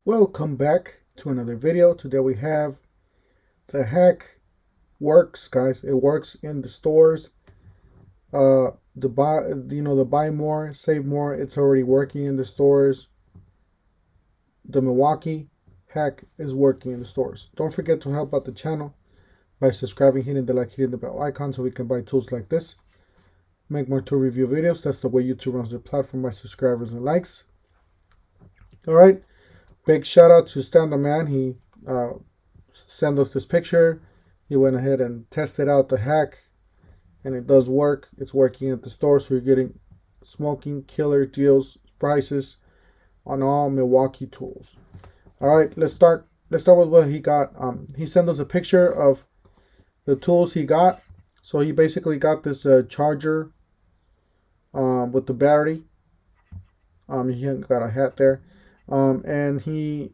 Welcome back to another video. Today we have the hack works, guys. It works in the stores. The buy more, save more. It's already working in the stores. The Milwaukee hack is working in the stores. Don't forget to help out the channel by subscribing, hitting the bell icon so we can buy tools like this. Make more tool review videos. That's the way YouTube runs their platform, by subscribers and likes. All right. Big shout out to Stan the Man. He sent us this picture. He went ahead and tested out the hack, and it does work. It's working at the store, so you're getting smoking killer deals, prices on all Milwaukee tools. All right, let's start with what he got. He sent us a picture of the tools he got. So he basically got this charger with the battery. He got a hat there. And he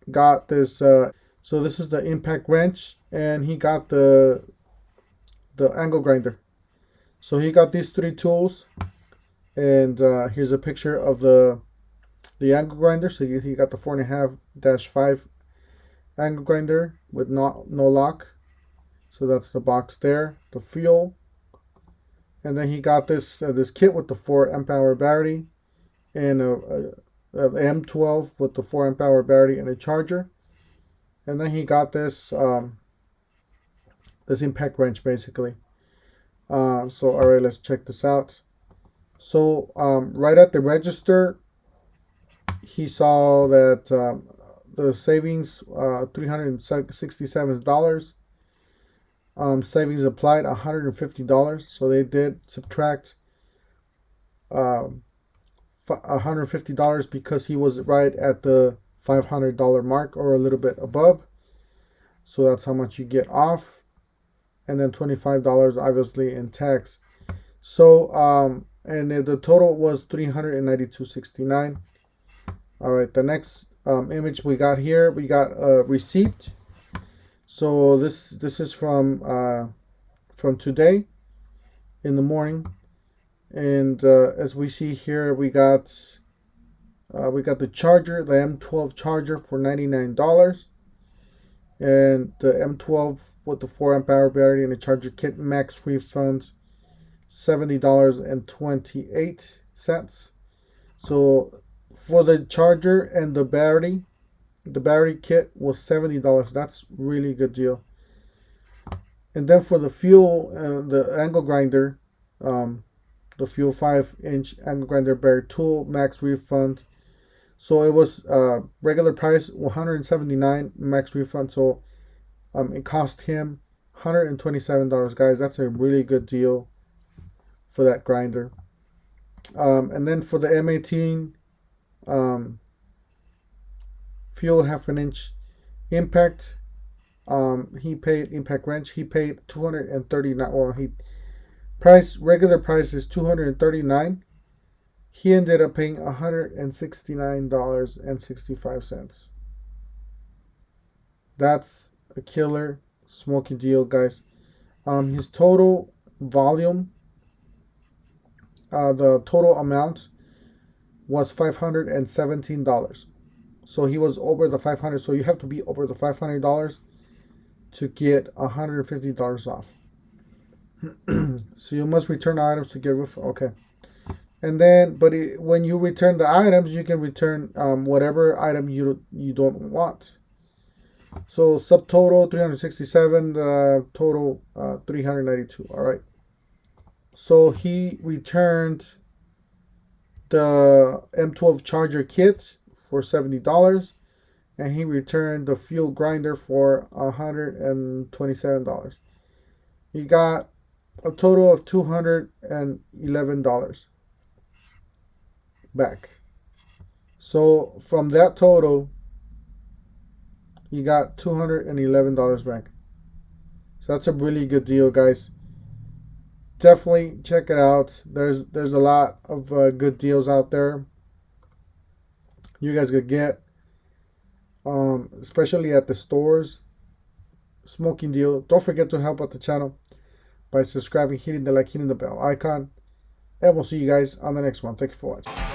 got this, so this is the impact wrench, and he got the angle grinder. So he got these three tools, and here's a picture of the angle grinder. So he got the 4.5-5 angle grinder with no lock. So that's the box there, the fuel. And then he got this kit with the 4 amp hour battery and a M12 with the 4 amp hour battery and a charger. And then he got this this impact wrench basically. So all right, let's check this out. So right at the register, he saw that the savings $367. Savings applied $150. So they did subtract $150 because he was right at the $500 mark or a little bit above. So that's how much you get off, and then $25 obviously in tax. So and the total was $392.69. All right, the next image we got here, we got a receipt. So this is from today in the morning. And as we see here, we got the charger, the M12 charger for $99, and the M12 with the 4 amp hour battery and the charger kit max refund $70.28. So for the charger and the battery kit was $70. That's really good deal. And then for the fuel and the angle grinder, the fuel 5-inch angle grinder bare tool max refund. So it was regular price $179, max refund. So it cost him $127, guys. That's a really good deal for that grinder. And then for the M18 fuel 1/2 inch impact, he paid impact wrench. He paid $239. Well, regular price is $239. He ended up paying $169.65. That's a killer smoking deal, guys. His total volume, the total amount was $517. So he was over the $500. So you have to be over the $500 to get $150 off. So you must return items to get refund. Okay. And then, when you return the items, you can return whatever item you don't want. So subtotal 367, total 392. All right. So he returned the M12 charger kit for $70, and he returned the fuel grinder for $127. He got a total of $211 back. So from that total, you got $211 back. So that's a really good deal, guys. Definitely check it out. There's a lot of good deals out there you guys could get, especially at the stores. Smoking deal. Don't forget to help out the channel by subscribing, hitting the bell icon, and we'll see you guys on the next one. Thank you for watching.